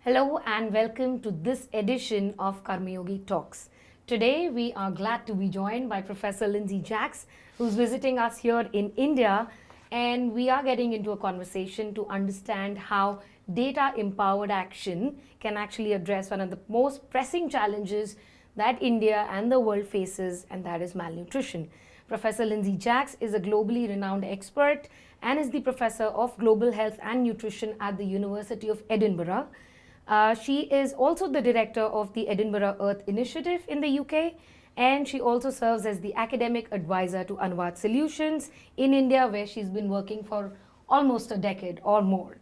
Hello and welcome to this edition of Karmayogi Talks. Today we are glad to be joined by Professor Lindsay Jaacks, who's visiting us here in India, and we are getting into a conversation to understand how data empowered action can actually address one of the most pressing challenges that India and the world faces, and that is malnutrition. Professor Lindsay Jaacks is a globally renowned expert and is the Professor of Global Health and Nutrition at the University of Edinburgh. She is also the director of the Edinburgh Earth Initiative in the UK, and she also serves as the academic advisor to Anwad Solutions in India, where she's been working for almost a decade or more.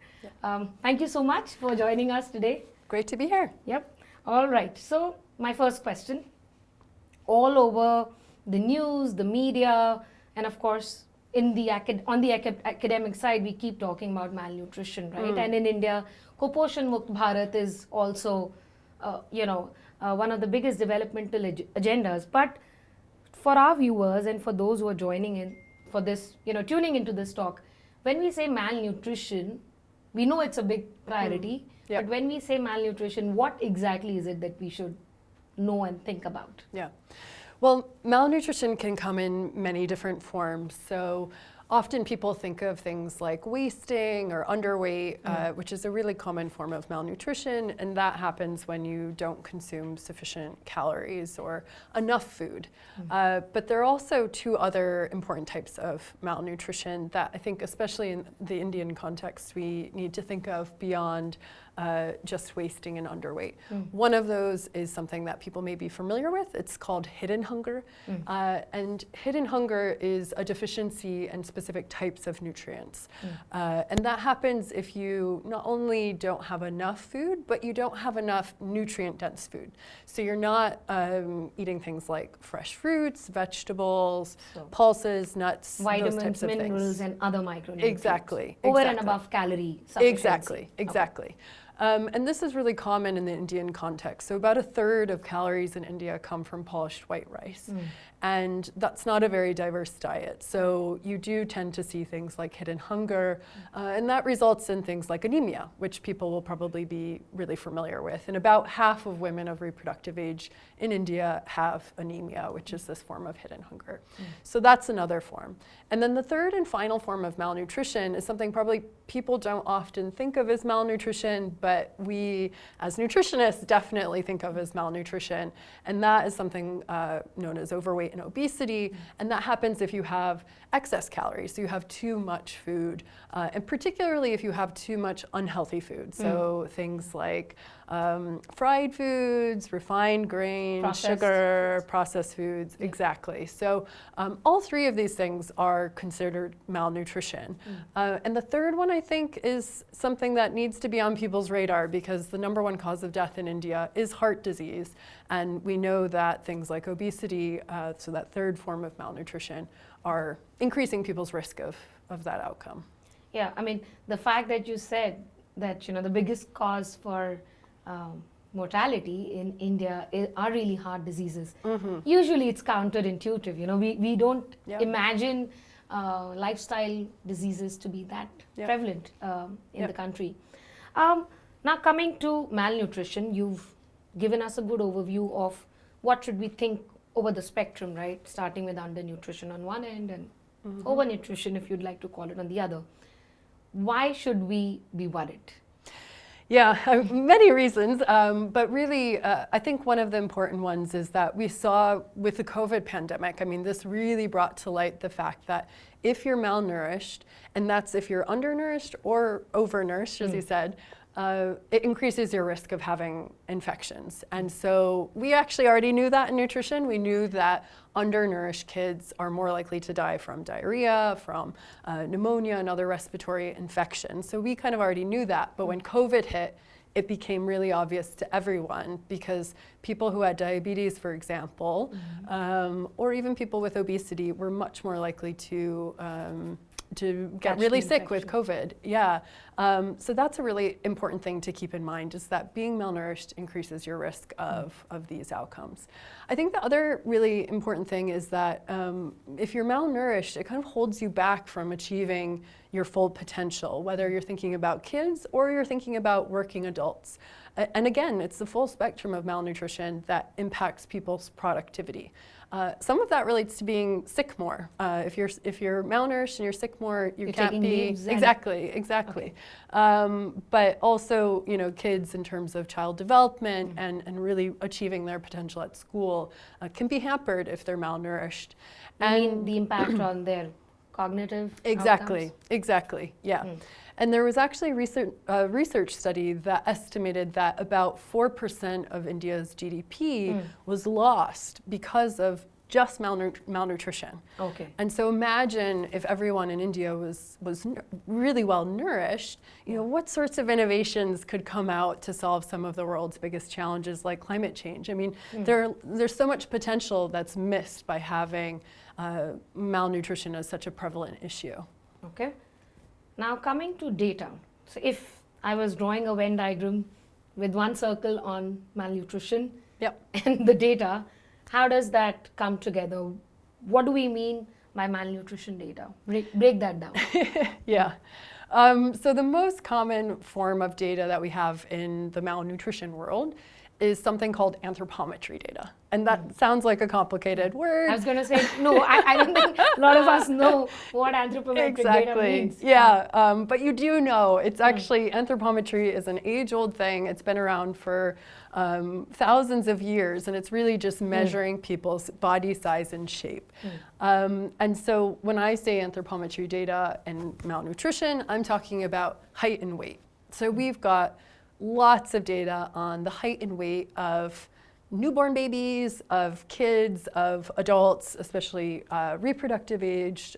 Thank you so much for joining us today. Great to be here. Yep. All right. So, my first question, all over the news, the media, and of course, on the academic side, we keep talking about malnutrition, right? And in India, Poshan Mukt Bharat is also, one of the biggest developmental agendas. But for our viewers and for those who are joining in for this, tuning into this talk, when we say malnutrition, we know it's a big priority. Yep. But when we say malnutrition, what exactly is it that we should know and think about? Yeah. Well, malnutrition can come in many different forms. So often people think of things like wasting or underweight, which is a really common form of malnutrition, and that happens when you don't consume sufficient calories or enough food. But there are also two other important types of malnutrition that I think, especially in the Indian context, we need to think of beyond just wasting and underweight. One of those is something that people may be familiar with. It's called hidden hunger. And hidden hunger is a deficiency in specific types of nutrients. And that happens if you not only don't have enough food, but you don't have enough nutrient-dense food. So you're not eating things like fresh fruits, vegetables, pulses, nuts, Vitamins, those types of minerals, things. and other micronutrients. Exactly. Over and above calorie sufficiency. Exactly. And this is really common in the Indian context. So about a third of calories in India come from polished white rice. And that's not a very diverse diet. So you do tend to see things like hidden hunger, and that results in things like anemia, which people will probably be really familiar with. And about half of women of reproductive age in India have anemia, which is this form of hidden hunger. So that's another form. And then the third and final form of malnutrition is something probably people don't often think of as malnutrition, but we as nutritionists definitely think of as malnutrition. And that is something known as overweight and obesity. And that happens if you have excess calories, so you have too much food, and particularly if you have too much unhealthy food. So things like fried foods, refined grain, sugar, processed foods, exactly. So all three of these things are considered malnutrition. And the third one, I think, is something that needs to be on people's radar because the number one cause of death in India is heart disease. And we know that things like obesity, so that third form of malnutrition, are increasing people's risk of that outcome. Yeah, I mean, the fact that you said that, the biggest cause for mortality in India are really heart diseases. Usually it's counterintuitive, we don't imagine lifestyle diseases to be that prevalent in the country. Now coming to malnutrition, you've given us a good overview of what should we think over the spectrum, right? Starting with undernutrition on one end and overnutrition, if you'd like to call it, on the other. Why should we be worried? Yeah, many reasons, but really I think one of the important ones is that we saw with the COVID pandemic, this really brought to light the fact that if you're malnourished, and that's if you're undernourished or overnourished, as you said, it increases your risk of having infections. And so we actually already knew that in nutrition. We knew that undernourished kids are more likely to die from diarrhea, from pneumonia and other respiratory infections. So we kind of already knew that. But when COVID hit, it became really obvious to everyone because people who had diabetes, for example, or even people with obesity were much more likely to get Catch really the sick with infection. COVID. Yeah. So that's a really important thing to keep in mind, is that being malnourished increases your risk of these outcomes. I think the other really important thing is that if you're malnourished, it kind of holds you back from achieving your full potential, whether you're thinking about kids or you're thinking about working adults. And again, it's the full spectrum of malnutrition that impacts people's productivity. Some of that relates to being sick more. If you're malnourished and you're sick more, you You're can't taking be leaves and- exactly. But also, kids in terms of child development and really achieving their potential at school can be hampered if they're malnourished. You mean the impact on their cognitive outcomes? Exactly, yeah. And there was actually a research study that estimated that about 4% of India's GDP was lost because of just malnutrition. Okay. And so imagine if everyone in India was really well nourished, what sorts of innovations could come out to solve some of the world's biggest challenges like climate change. I mean, there's so much potential that's missed by having malnutrition as such a prevalent issue. Okay. Now coming to data. So if I was drawing a Venn diagram with one circle on malnutrition Yep. and the data, how does that come together? What do we mean by malnutrition data? Break that down. Yeah. So the most common form of data that we have in the malnutrition world is something called anthropometry data. And that sounds like a complicated word. I was going to say, no, I don't think a lot of us know what anthropometric data means. Yeah, but you do know. It's actually, anthropometry is an age-old thing. It's been around for thousands of years, and it's really just measuring people's body size and shape. And so when I say anthropometry data and malnutrition, I'm talking about height and weight. So we've got lots of data on the height and weight of newborn babies, of kids, of adults, especially reproductive aged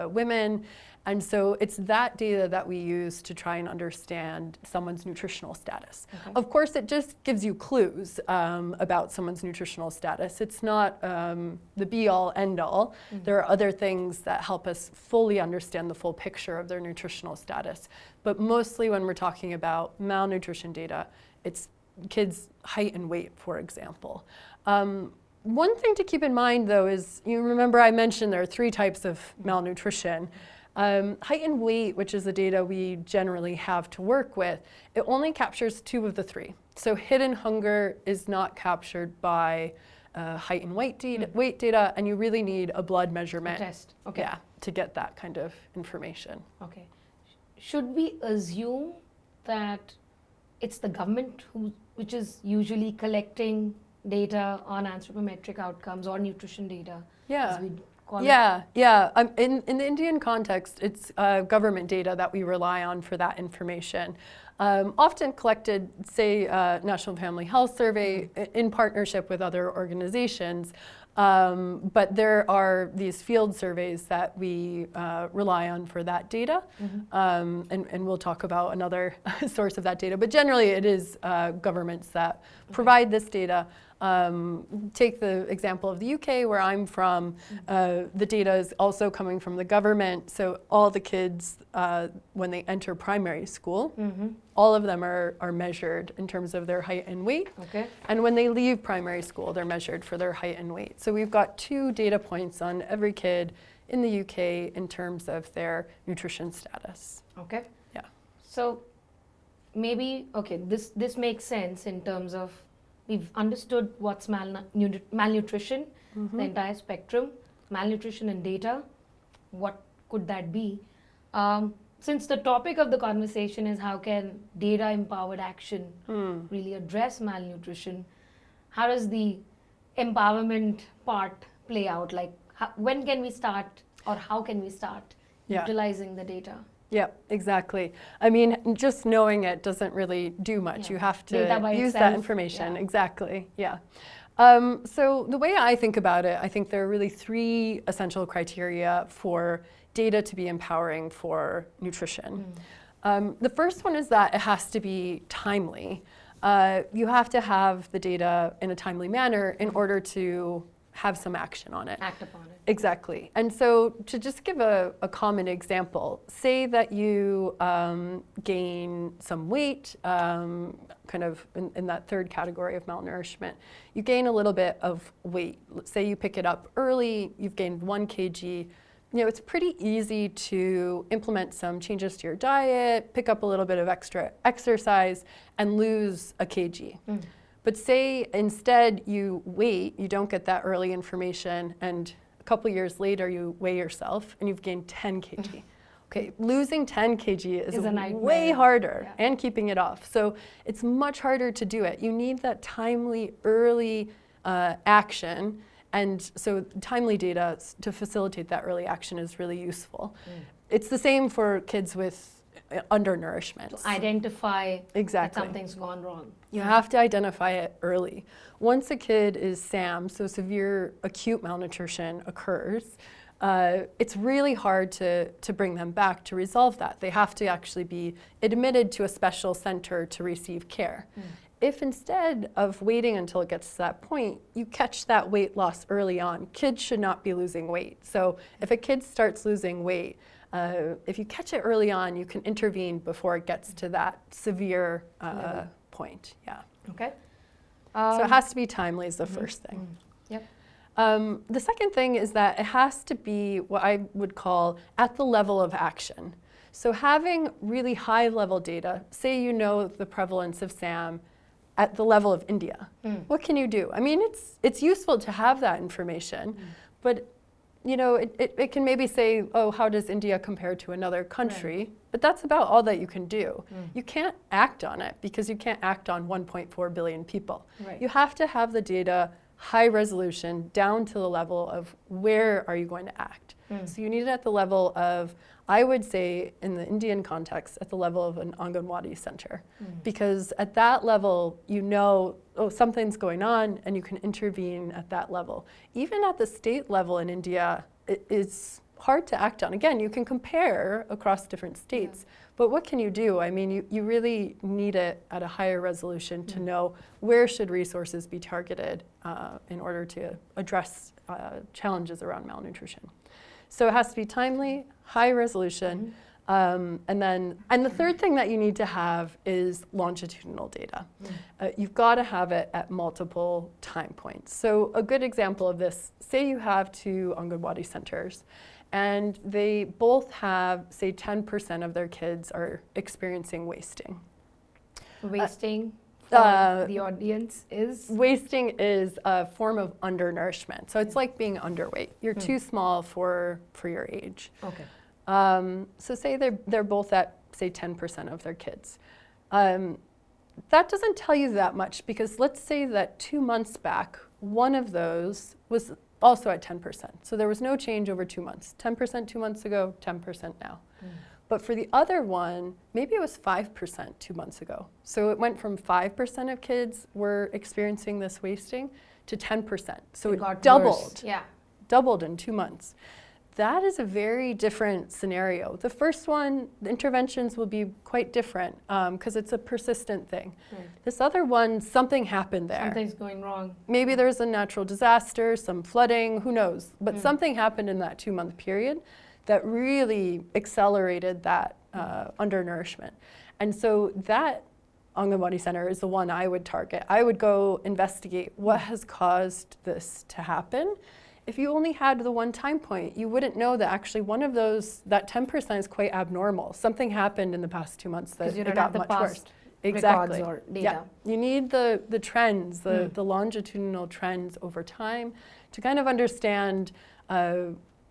women. And so it's that data that we use to try and understand someone's nutritional status. Okay. Of course, it just gives you clues about someone's nutritional status. It's not the be-all, end-all. There are other things that help us fully understand the full picture of their nutritional status. But mostly when we're talking about malnutrition data, it's kids' height and weight, for example. One thing to keep in mind, though, is you remember I mentioned there are 3 types of malnutrition. Height and weight, which is the data we generally have to work with, it only captures 2 of the 3. So hidden hunger is not captured by height and weight data, and you really need a blood measurement. A test. Okay. Yeah, to get that kind of information. Okay. Should we assume that it's the government which is usually collecting data on anthropometric outcomes or nutrition data? Yeah. As we call it? Yeah. In the Indian context, it's government data that we rely on for that information. Often collected, say, National Family Health Survey in partnership with other organizations. But there are these field surveys that we rely on for that data. And we'll talk about another source of that data. But generally, it is governments that provide this data. Take the example of the UK, where I'm from. The data is also coming from the government. So all the kids, when they enter primary school, all of them are measured in terms of their height and weight. Okay. And when they leave primary school, they're measured for their height and weight. So we've got 2 data points on every kid in the UK in terms of their nutrition status. Okay. Yeah. So maybe, okay, this makes sense in terms of we've understood what's malnutrition, the entire spectrum, malnutrition and data. What could that be? Since the topic of the conversation is how can data-empowered action really address malnutrition, how does the empowerment part play out? Like, when can we start, or how can we start utilizing the data? Yeah, exactly. I mean, just knowing it doesn't really do much. Yeah. You have to use itself, that information. yeah. Exactly, yeah. So the way I think about it, I think there are really 3 essential criteria for data to be empowering for nutrition. The first one is that it has to be timely. You have to have the data in a timely manner in order to have some action on it. Act upon it. Exactly. And so to just give a common example, say that you gain some weight, kind of in that third category of malnourishment. You gain a little bit of weight. Let's say you pick it up early, you've gained 1 kg. You know, it's pretty easy to implement some changes to your diet, pick up a little bit of extra exercise, and lose a kg. But say instead you wait, you don't get that early information, and a couple years later you weigh yourself and you've gained 10 kg. Okay, losing 10 kg is a nightmare. way harder, and keeping it off. So it's much harder to do it. You need that timely, early action. And so timely data to facilitate that early action is really useful. It's the same for kids with undernourishment. To identify that Exactly. something's gone wrong. You have to identify it early. Once a kid is SAM, so severe acute malnutrition occurs, it's really hard to bring them back to resolve that. They have to actually be admitted to a special center to receive care. If instead of waiting until it gets to that point, you catch that weight loss early on, kids should not be losing weight. So if a kid starts losing weight, if you catch it early on, you can intervene before it gets to that severe point. Yeah. Okay. So it has to be timely is the first thing. Yep. The second thing is that it has to be what I would call at the level of action. So having really high level data, say you know the prevalence of SAM at the level of India. What can you do? I mean, it's useful to have that information, but you know, it can maybe say, oh, how does India compare to another country? Right. But that's about all that you can do. You can't act on it because you can't act on 1.4 billion people. Right. You have to have the data high resolution down to the level of where are you going to act. So you need it at the level of, I would say in the Indian context, at the level of an Anganwadi center. Because at that level, you know, oh, something's going on and you can intervene at that level. Even at the state level in India, it's hard to act on. Again, you can compare across different states, but what can you do? I mean, you really need it at a higher resolution to know where should resources be targeted in order to address challenges around malnutrition. So it has to be timely, high resolution, and the third thing that you need to have is longitudinal data. You've got to have it at multiple time points. So a good example of this, say you have 2 Anganwadi centers, and they both have, say, 10% of their kids are experiencing wasting. Wasting for the audience is? Wasting is a form of undernourishment. So it's like being underweight. You're too small for your age. Okay. So say they're both at, say, 10% of their kids. That doesn't tell you that much because let's say that 2 months back, one of those was also at 10%. So there was no change over 2 months. 10% 2 months ago, 10% now. But for the other one, maybe it was 5% 2 months ago. So it went from 5% of kids were experiencing this wasting to 10%. So it got doubled. worse. Yeah. Doubled in 2 months. That is a very different scenario. The first one, the interventions will be quite different because it's a persistent thing. This other one, something happened there. Something's going wrong. Maybe there's a natural disaster, some flooding, who knows? But something happened in that 2 month period that really accelerated that undernourishment. And so that Anganwadi center is the one I would target. I would go investigate what has caused this to happen. If you only had the one time point, you wouldn't know that actually one of those, that 10% is quite abnormal. Something happened in the past 2 months that you it don't got have the much past worse. Exactly. records or data. Yeah. You need the trends, the longitudinal trends over time to kind of understand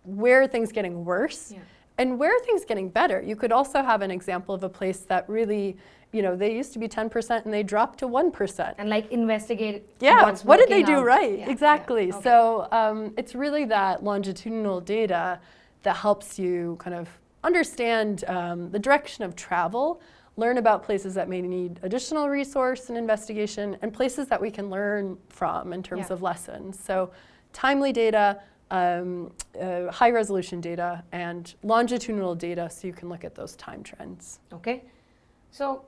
where are things getting worse and where are things getting better. You could also have an example of a place that really, you know, they used to be 10% and they dropped to 1%. And like investigate Yeah, what did they do out. right? Yeah, Exactly. yeah, okay. So it's really that longitudinal data that helps you kind of understand the direction of travel, learn about places that may need additional resource and investigation, and places that we can learn from in terms of lessons. So timely data, high resolution data, and longitudinal data so you can look at those time trends. Okay. So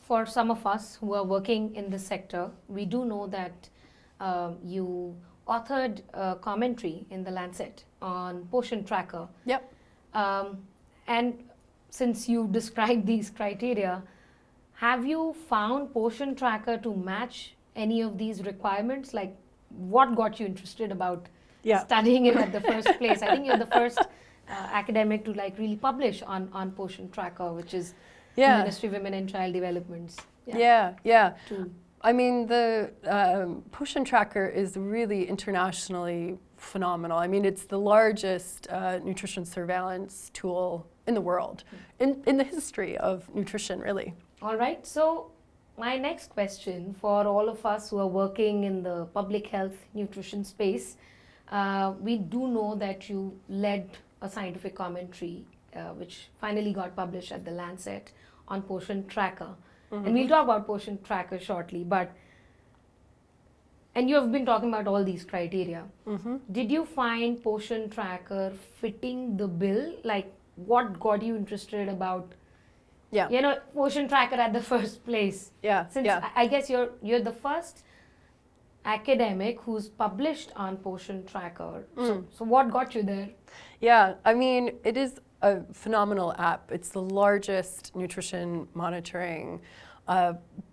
for some of us who are working in this sector, we do know that you authored a commentary in the Lancet on Poshan Tracker. Yep. And since you described these criteria, have you found Poshan Tracker to match any of these requirements? Like, what got you interested about studying it at the first place? I think you're the first academic to like really publish on Poshan Tracker, which is the Ministry of Women and Child Development's tool. I mean, the Poshan Tracker is really internationally phenomenal. I mean, it's the largest nutrition surveillance tool in the world, in the history of nutrition, really. All right. So my next question for all of us who are working in the public health nutrition space, we do know that you led a scientific commentary which finally got published at the Lancet on Poshan Tracker. And we'll talk about Poshan Tracker shortly, and you have been talking about all these criteria. Did you find Poshan Tracker fitting the bill? Like, what got you interested about Poshan Tracker at the first place? I guess you're the first academic who's published on Poshan Tracker. So what got you there? Yeah, I mean, it is a phenomenal app. It's the largest nutrition monitoring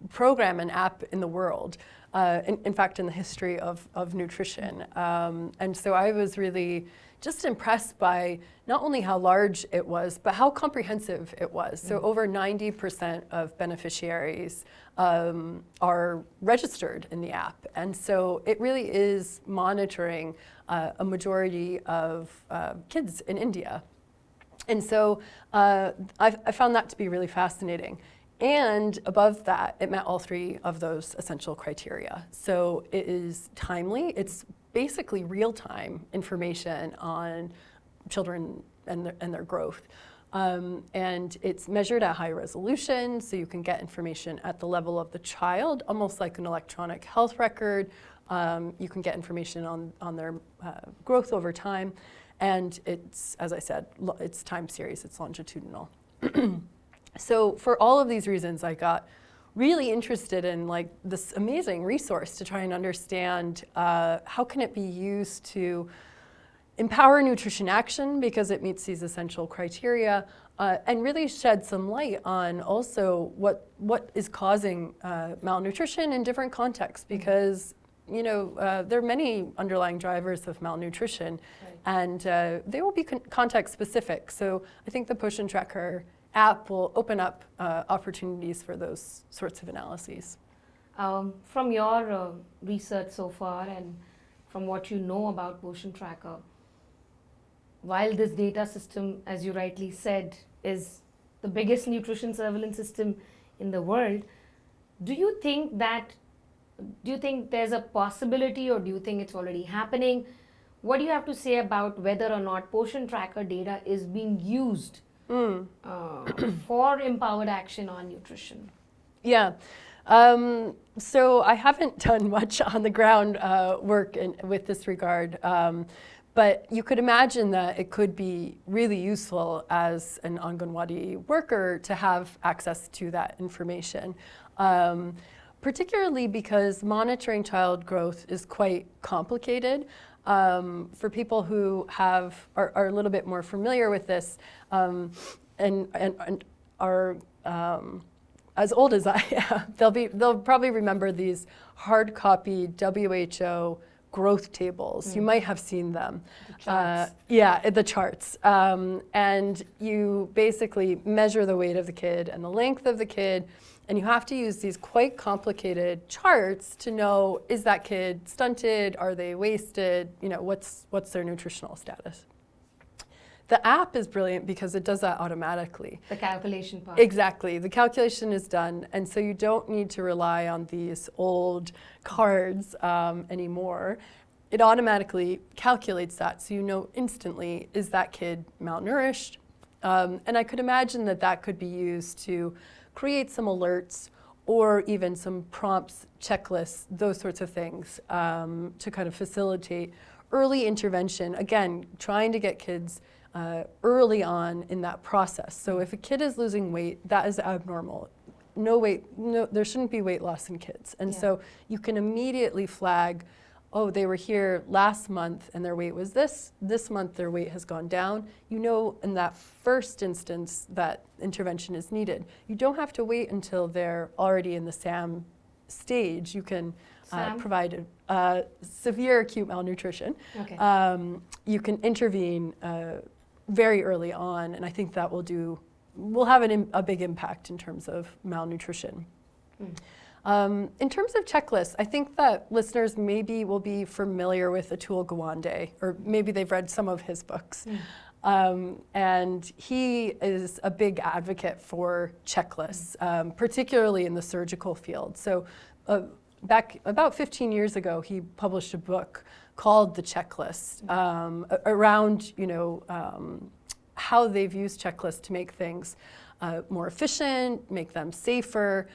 program and app in the world. In fact, in the history of nutrition. And so I was really just impressed by not only how large it was, but how comprehensive it was. So over 90% of beneficiaries are registered in the app. And so it really is monitoring a majority of kids in India. And so I found that to be really fascinating. And above that, it met all three of those essential criteria. So it is timely. It's basically real-time information on children and their growth. And it's measured at high resolution, so you can get information at the level of the child, almost like an electronic health record. You can get information on their growth over time. And it's, as I said, it's time series, it's longitudinal. So for all of these reasons, I got really interested in like this amazing resource to try and understand how can it be used to empower nutrition action because it meets these essential criteria, and really shed some light on also what is causing malnutrition in different contexts, because there are many underlying drivers of malnutrition, and they will be context specific. So I think the Poshan Tracker app will open up opportunities for those sorts of analyses. From your research so far and from what you know about Poshan Tracker, while this data system, as you rightly said, is the biggest nutrition surveillance system in the world, do you think there's a possibility, or do you think it's already happening? What do you have to say about whether or not Poshan Tracker data is being used for empowered action on nutrition? Yeah. So I haven't done much on the ground work with this regard, but you could imagine that it could be really useful as an Anganwadi worker to have access to that information, particularly because monitoring child growth is quite complicated. For people who are a little bit more familiar with this and are as old as I am, they'll probably remember these hard copy WHO growth tables. You might have seen them. The charts. And you basically measure the weight of the kid and the length of the kid, and you have to use these quite complicated charts to know, is that kid stunted? Are they wasted? What's their nutritional status? The app is brilliant because it does that automatically. The calculation part. Exactly. The calculation is done, and so you don't need to rely on these old cards anymore. It automatically calculates that, so you know instantly, is that kid malnourished? And I could imagine that could be used to create some alerts or even some prompts, checklists, those sorts of things to kind of facilitate early intervention. Again, trying to get kids early on in that process. So if a kid is losing weight, that is abnormal. There shouldn't be weight loss in kids. And so you can immediately flag, oh, they were here last month and their weight was this month their weight has gone down, you know in that first instance that intervention is needed. You don't have to wait until they're already in the SAM stage. You can provide severe acute malnutrition. Okay. You can intervene very early on, and I think that will have a big impact in terms of malnutrition. In terms of checklists, I think that listeners maybe will be familiar with Atul Gawande, or maybe they've read some of his books. And he is a big advocate for checklists, particularly in the surgical field. So back about 15 years ago, he published a book called The Checklist around, how they've used checklists to make things more efficient, make them safer,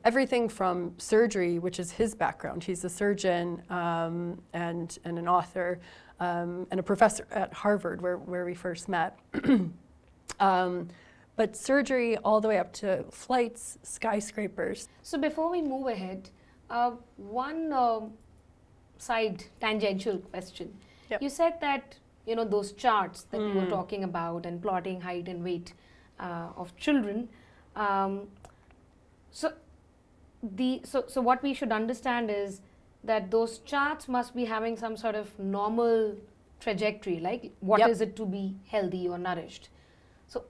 everything from surgery, which is his background. He's a surgeon and an author and a professor at Harvard where we first met. But surgery all the way up to flights, skyscrapers. So before we move ahead, one side tangential question. Yep. You said that those charts that you were talking about and plotting height and weight of children. So what we should understand is that those charts must be having some sort of normal trajectory, like what Yep. is it to be healthy or nourished. So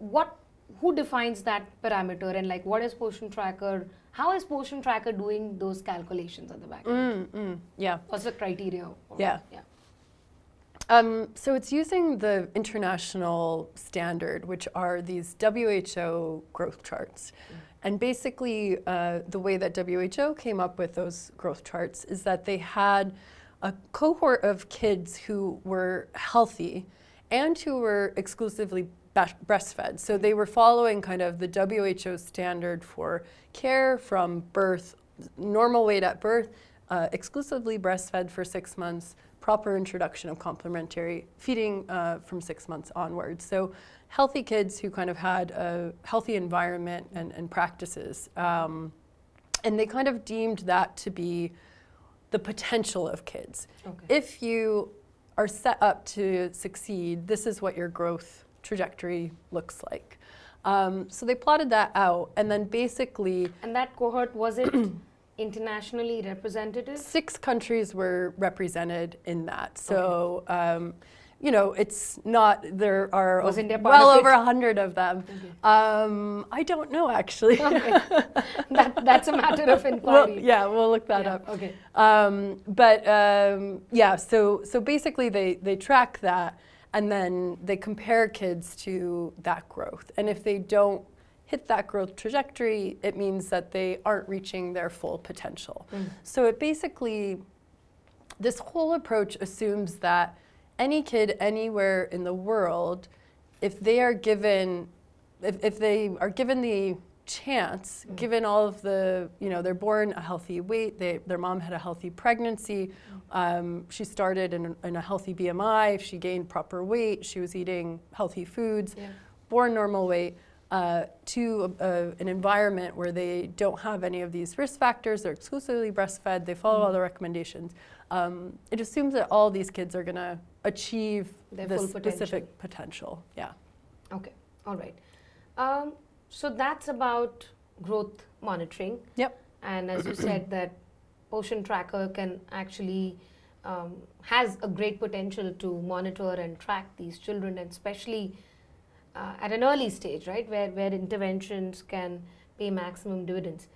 who defines that parameter, and like what is Poshan Tracker? How is Poshan Tracker doing those calculations at the back end? Yeah. What's the criteria? Yeah. So it's using the international standard, which are these WHO growth charts. And basically, the way that WHO came up with those growth charts is that they had a cohort of kids who were healthy and who were exclusively breastfed. So they were following kind of the WHO standard for care from birth, normal weight at birth, exclusively breastfed for 6 months, proper introduction of complementary feeding from 6 months onwards. So healthy kids who kind of had a healthy environment and practices. And they kind of deemed that to be the potential of kids. Okay. If you are set up to succeed, this is what your growth trajectory looks like. So they plotted that out, and then basically... And that cohort, was it internationally representative? 6 countries were represented in that. So, it's not, there are Was India part well of over it? 100 of them. Okay. I don't know, actually. Okay. That's a matter of Well, inquiry. yeah, we'll look that up. Okay. So basically they track that, and then they compare kids to that growth. And if they don't hit that growth trajectory, it means that they aren't reaching their full potential. So it basically, this whole approach assumes that any kid anywhere in the world, if they are given the chance, given all of the, they're born a healthy weight, their mom had a healthy pregnancy, she started in a healthy BMI, she gained proper weight, she was eating healthy foods, born normal weight, to an environment where they don't have any of these risk factors, they're exclusively breastfed, they follow all the recommendations. It assumes that all these kids are going to achieve Their this full potential. specific potential. Yeah. Okay. All right. So that's about growth monitoring. Yep. And as you said, that Poshan Tracker can actually has a great potential to monitor and track these children, and especially at an early stage, right, where interventions can pay maximum dividends.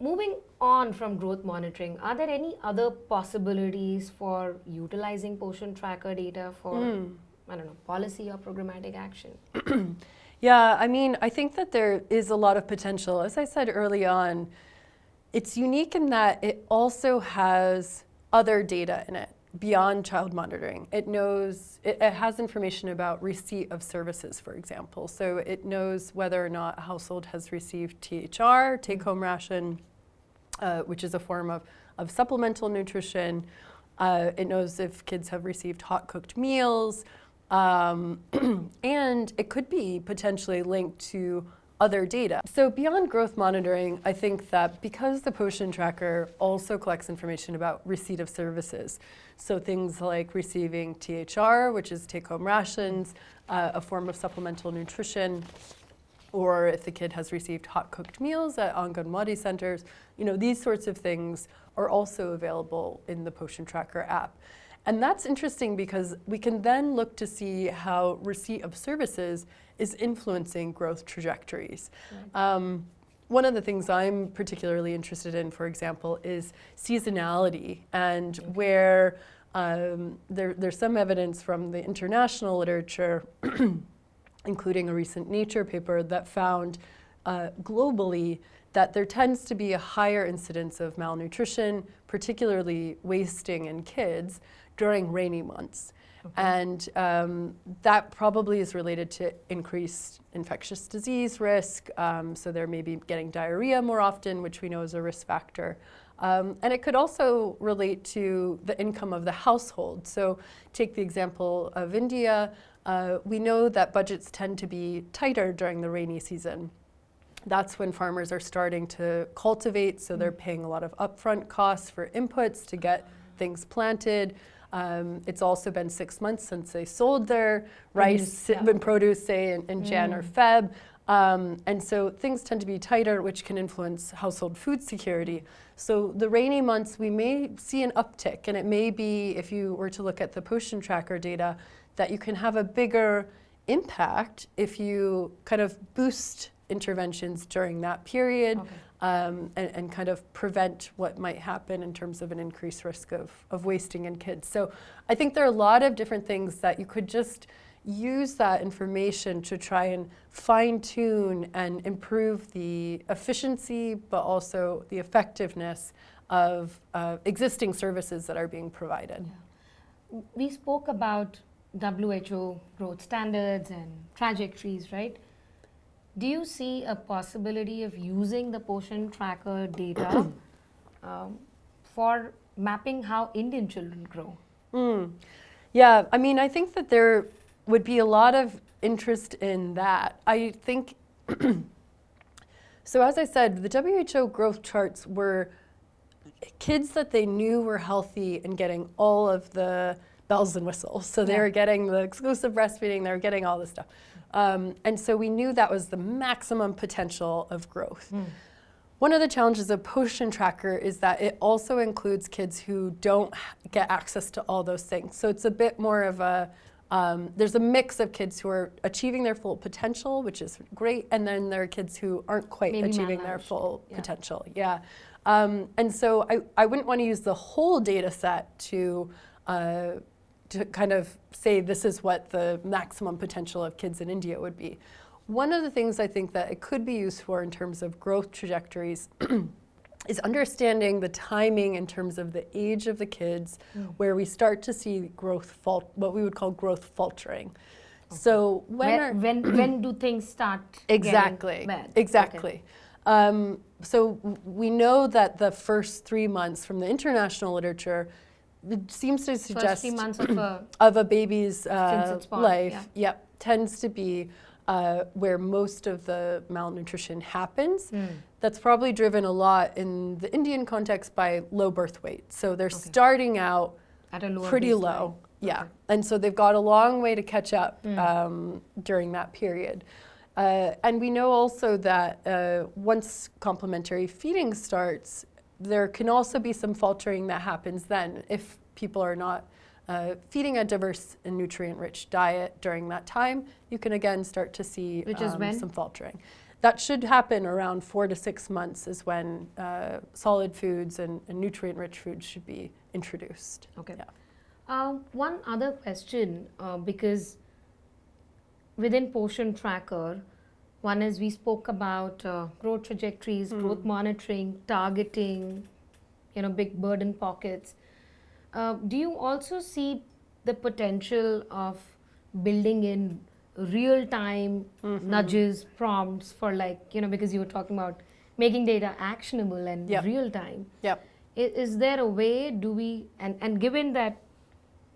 Moving on from growth monitoring, are there any other possibilities for utilizing Poshan Tracker data for, policy or programmatic action? Yeah, I think that there is a lot of potential. As I said early on, it's unique in that it also has other data in it beyond child monitoring. It has information about receipt of services, for example. So it knows whether or not a household has received THR, take-home ration, which is a form of supplemental nutrition. It knows if kids have received hot-cooked meals. And it could be potentially linked to other data. So beyond growth monitoring, I think that because the Poshan tracker also collects information about receipt of services, so things like receiving THR, which is take-home rations, a form of supplemental nutrition, or if the kid has received hot cooked meals at Anganwadi centers, these sorts of things are also available in the Poshan Tracker app. And that's interesting because we can then look to see how receipt of services is influencing growth trajectories. Right. One of the things I'm particularly interested in, for example, is seasonality, and where there's some evidence from the international literature including a recent Nature paper that found globally that there tends to be a higher incidence of malnutrition, particularly wasting in kids, during rainy months. Okay. And that probably is related to increased infectious disease risk, so they're maybe getting diarrhea more often, which we know is a risk factor. And it could also relate to the income of the household. So take the example of India. We know that budgets tend to be tighter during the rainy season. That's when farmers are starting to cultivate, so they're paying a lot of upfront costs for inputs to get things planted. It's also been 6 months since they sold their rice and produce, say, in Jan or Feb. And so things tend to be tighter, which can influence household food security. So the rainy months, we may see an uptick, and it may be, if you were to look at the Poshan tracker data, that you can have a bigger impact if you kind of boost interventions during that period. Okay. And kind of prevent what might happen in terms of an increased risk of wasting in kids. So I think there are a lot of different things that you could just use that information to try and fine-tune and improve the efficiency, but also the effectiveness of existing services that are being provided. Yeah. We spoke about WHO growth standards and trajectories, right? Do you see a possibility of using the Poshan tracker data for mapping how Indian children grow? Yeah, I mean, I think that there would be a lot of interest in that. I think, so as I said, the WHO growth charts were kids that they knew were healthy and getting all of the bells and whistles. So they were getting the exclusive breastfeeding, they were getting all this stuff. And so we knew that was the maximum potential of growth. One of the challenges of Poshan Tracker is that it also includes kids who don't get access to all those things. So it's a bit more of a, there's a mix of kids who are achieving their full potential, which is great, and then there are kids who aren't quite maybe achieving their full potential. Yeah. And so I wouldn't want to use the whole data set to kind of say this is what the maximum potential of kids in India would be. One of the things I think that it could be used for in terms of growth trajectories is understanding the timing in terms of the age of the kids where we start to see growth what we would call growth faltering. Okay. So when do things start getting bad? Exactly. Okay. So we know that the first 3 months from the international literature, it seems to suggest first 3 months of a baby's life, tends to be where most of the malnutrition happens. That's probably driven a lot in the Indian context by low birth weight. So they're starting out at a pretty low. Yeah, and so they've got a long way to catch up during that period. And we know also that once complementary feeding starts, there can also be some faltering that happens then if people are not feeding a diverse and nutrient-rich diet during that time. You can again start to see some faltering. That should happen around 4 to 6 months is when solid foods and nutrient-rich foods should be introduced. Okay. Yeah. One other question, because within Poshan Tracker, one is we spoke about growth trajectories, growth monitoring, targeting, big burden pockets. Do you also see the potential of building in real-time nudges, prompts for because you were talking about making data actionable and real-time. Yep. Is there a way, and given that,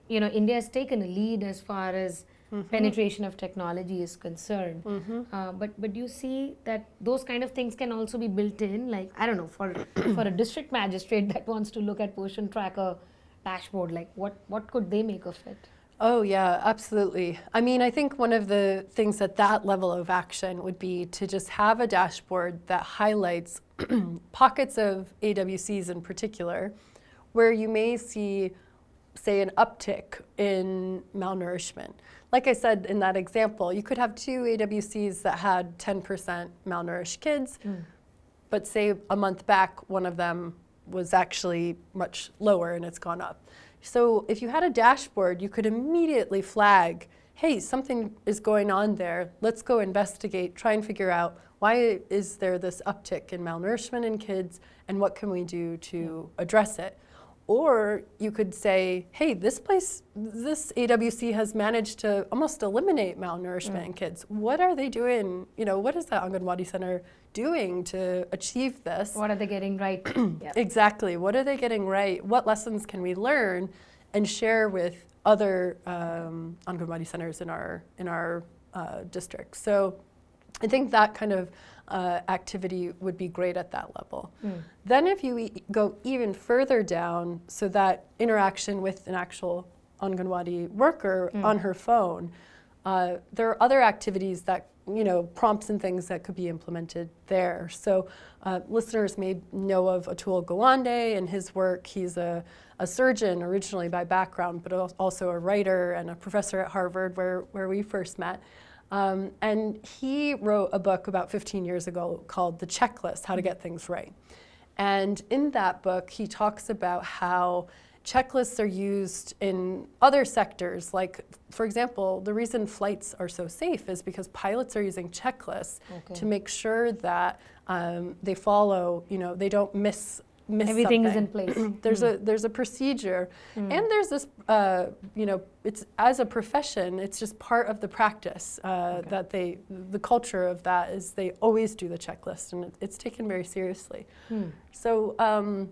India has taken a lead as far as penetration of technology is concerned. But you see that those kind of things can also be built in, like, I don't know, for for a district magistrate that wants to look at Poshan tracker dashboard, like what could they make of it? Oh, yeah, absolutely. I mean, I think one of the things at that level of action would be to just have a dashboard that highlights pockets of AWCs in particular, where you may see, say, an uptick in malnourishment. Like I said in that example, you could have two AWCs that had 10% malnourished kids, but say a month back, one of them was actually much lower and it's gone up. So if you had a dashboard, you could immediately flag, hey, something is going on there. Let's go investigate, try and figure out why is there this uptick in malnourishment in kids and what can we do to address it. Or you could say, hey, this AWC has managed to almost eliminate malnourishment in kids. What are they doing? You know, what is that Anganwadi center doing to achieve this? What are they getting right? Exactly. What are they getting right? What lessons can we learn and share with other Anganwadi centers in our district? So I think that kind of activity would be great at that level. Then if you go even further down, so that interaction with an actual Anganwadi worker on her phone, there are other activities that, you know, prompts and things that could be implemented there. So listeners may know of Atul Gawande and his work. He's a surgeon originally by background, but also a writer and a professor at Harvard where we first met. And he wrote a book about 15 years ago called The Checklist, How to Get Things Right. And in that book, he talks about how checklists are used in other sectors. Like, for example, the reason flights are so safe is because pilots are using checklists to make sure that they follow, you know, they don't miss everything something. is in place. There's a procedure, and there's this, you know, it's as a profession, it's just part of the practice that the culture of that is they always do the checklist, and it's taken very seriously. So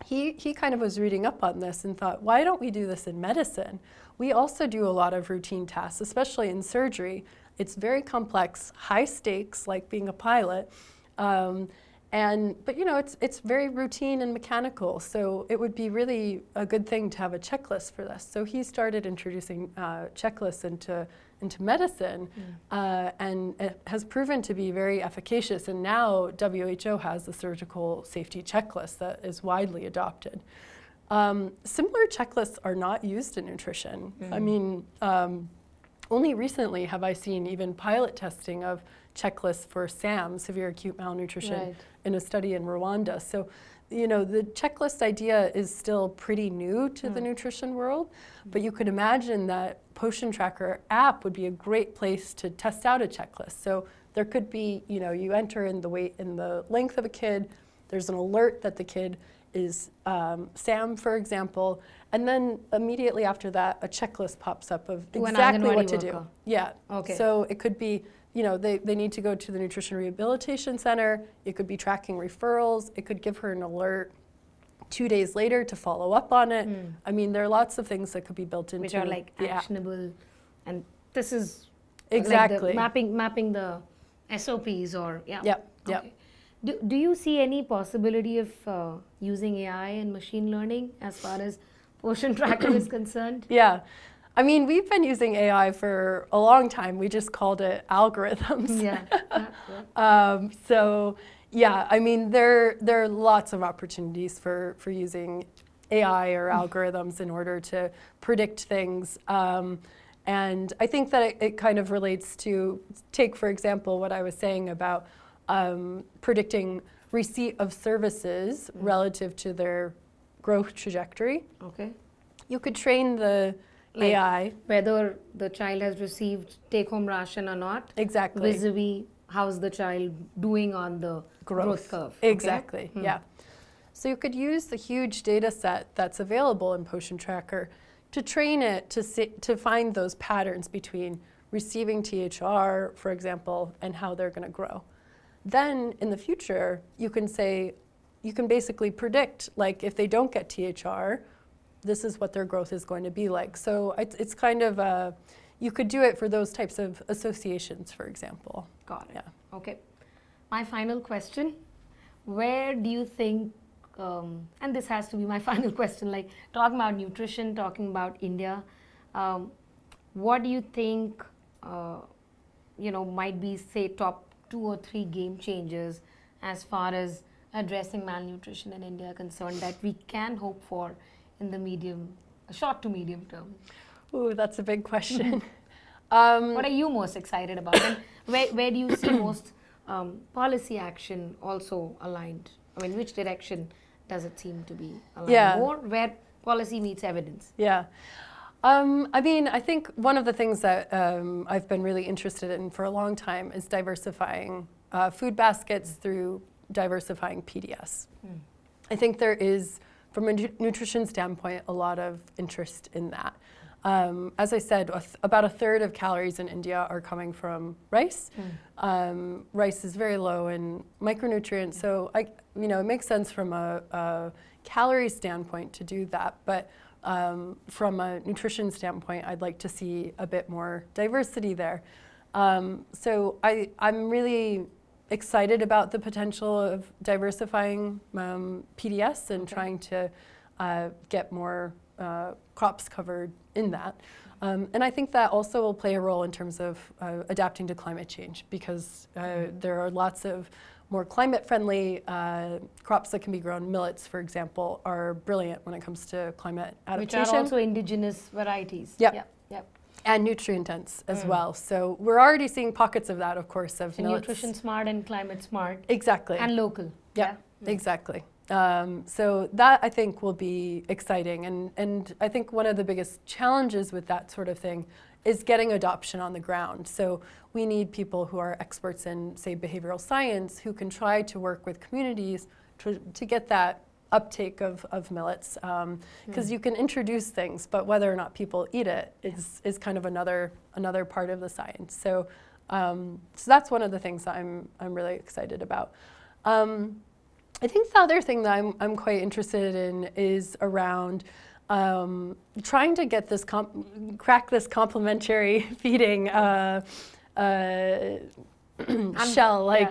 he kind of was reading up on this and thought, why don't we do this in medicine? We also do a lot of routine tasks, especially in surgery. It's very complex, high stakes, like being a pilot. But you know, it's very routine and mechanical, so it would be really a good thing to have a checklist for this. So he started introducing checklists into medicine, and it has proven to be very efficacious. And now WHO has the surgical safety checklist that is widely adopted. Similar checklists are not used in nutrition. I mean, only recently have I seen even pilot testing of checklists for SAM, severe acute malnutrition, in a study in Rwanda. So, you know, the checklist idea is still pretty new to the nutrition world, but you could imagine that Poshan Tracker app would be a great place to test out a checklist. So there could be, you know, you enter in the weight and the length of a kid, there's an alert that the kid is SAM, for example, and then immediately after that, a checklist pops up of exactly what to do. Yeah. Okay. So it could be, you know, they need to go to the Nutrition Rehabilitation Center. It could be tracking referrals. It could give her an alert 2 days later to follow up on it. I mean, there are lots of things that could be built into which are like actionable, and this is exactly like the mapping the SOPs or Yep. Do you see any possibility of using AI and machine learning as far as Poshan Tracker is concerned? Yeah. I mean, we've been using AI for a long time. We just called it algorithms. So, yeah, I mean, there are lots of opportunities for using AI or algorithms in order to predict things. And I think that it kind of relates to, take, for example, what I was saying about predicting receipt of services relative to their growth trajectory. Okay. You could train the AI. Whether the child has received take-home ration or not. Exactly. Vis-a-vis how's the child doing on the growth curve. Okay? Exactly, yeah. So you could use the huge data set that's available in Poshan Tracker to train it to find those patterns between receiving THR, for example, and how they're going to grow. Then in the future, you can basically predict, like, if they don't get THR, this is what their growth is going to be like. So it's kind of you could do it for those types of associations, for example. Got it. Yeah. Okay. My final question, where do you think, and this has to be my final question, like talking about nutrition, talking about India, what do you think, might be, say, top 2 or 3 game changers as far as addressing malnutrition in India concerned that we can hope for in the short to medium term? Ooh, that's a big question. What are you most excited about? And where do you see most policy action also aligned? I mean, which direction does it seem to be aligned more, where policy meets evidence? Yeah. I think one of the things that I've been really interested in for a long time is diversifying food baskets through diversifying PDS. I think there is, from a nutrition standpoint, a lot of interest in that. As I said, about a third of calories in India are coming from rice. Rice is very low in micronutrients, so it makes sense from a calorie standpoint to do that. But from a nutrition standpoint, I'd like to see a bit more diversity there. So I'm really excited about the potential of diversifying PDS and trying to get more crops covered in that. And I think that also will play a role in terms of adapting to climate change, because there are lots of more climate-friendly crops that can be grown. Millets, for example, are brilliant when it comes to climate adaptation. Which are also indigenous varieties. Yep. And nutrient-dense as well. So we're already seeing pockets of that, of course, of millets. Nutrition smart and climate smart. Exactly. And local. Exactly. So that, I think, will be exciting. And I think one of the biggest challenges with that sort of thing is getting adoption on the ground. So we need people who are experts in, say, behavioral science, who can try to work with communities to get that uptake of millets. Because you can introduce things, but whether or not people eat it is kind of another part of the science. So that's one of the things that I'm really excited about. I think the other thing that I'm quite interested in is around trying to get this crack this complementary feeding shell,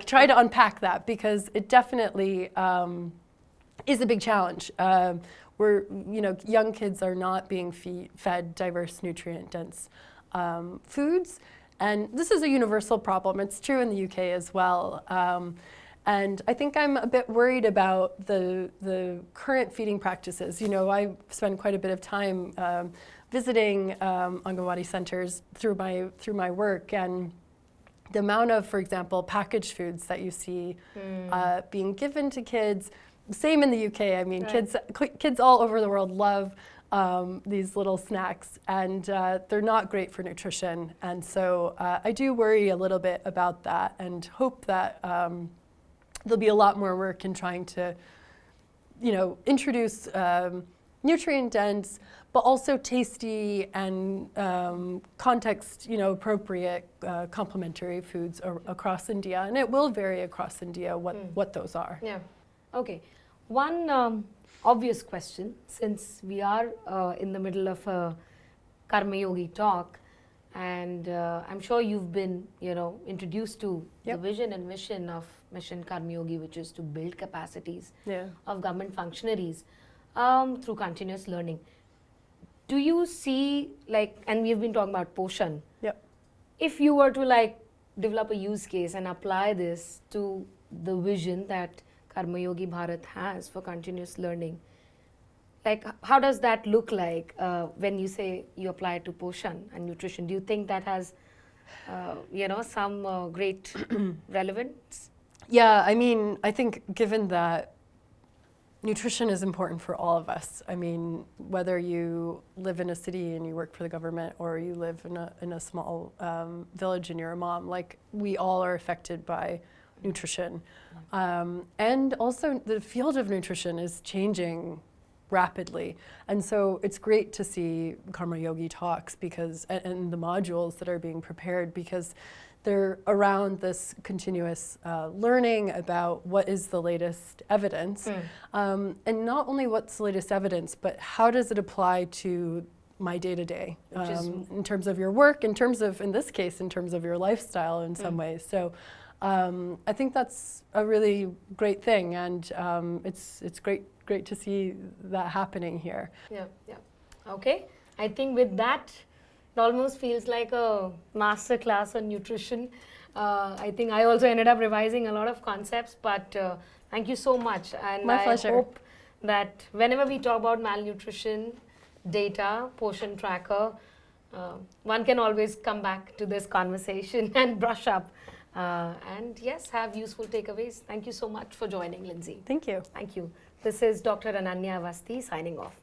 try to unpack that, because it definitely is a big challenge. Young kids are not being fed diverse, nutrient-dense foods, and this is a universal problem. It's true in the UK as well. And I think I'm a bit worried about the current feeding practices. I spend quite a bit of time visiting Anganwadi centers through my work, and the amount of, for example, packaged foods that you see being given to kids. Same in the UK. I mean, kids all over the world love these little snacks, and they're not great for nutrition. And so I do worry a little bit about that, and hope that there'll be a lot more work in trying to, introduce nutrient-dense, but also tasty and context, appropriate complementary foods across India. And it will vary across India what those are. Yeah. Okay. One obvious question, since we are in the middle of a Karmayogi talk, and I'm sure you've been, introduced to the vision and mission of Mission Karmayogi, which is to build capacities of government functionaries through continuous learning. Do you see, and we've been talking about Poshan, if you were to develop a use case and apply this to the vision that Karmayogi Bharat has for continuous learning, how does that look like when you say you apply it to Poshan and nutrition? Do you think that has, some great relevance? Yeah, I think given that nutrition is important for all of us. Whether you live in a city and you work for the government, or you live in a small village and you're a mom, we all are affected by nutrition. And also the field of nutrition is changing rapidly. And so it's great to see Karmayogi talks and the modules that are being prepared, because they're around this continuous learning about what is the latest evidence. And not only what's the latest evidence, but how does it apply to my day-to-day, Which is in terms of your work, in terms of, in this case, in terms of your lifestyle in some ways. So I think that's a really great thing, and it's great to see that happening here. Yeah, yeah. Okay. I think with that, it almost feels like a master class on nutrition. I think I also ended up revising a lot of concepts, but thank you so much. And My I pleasure. hope that whenever we talk about malnutrition, data, portion tracker, one can always come back to this conversation and brush up. And yes, have useful takeaways. Thank you so much for joining, Lindsay. Thank you. Thank you. This is Dr. Ananya Awasthi signing off.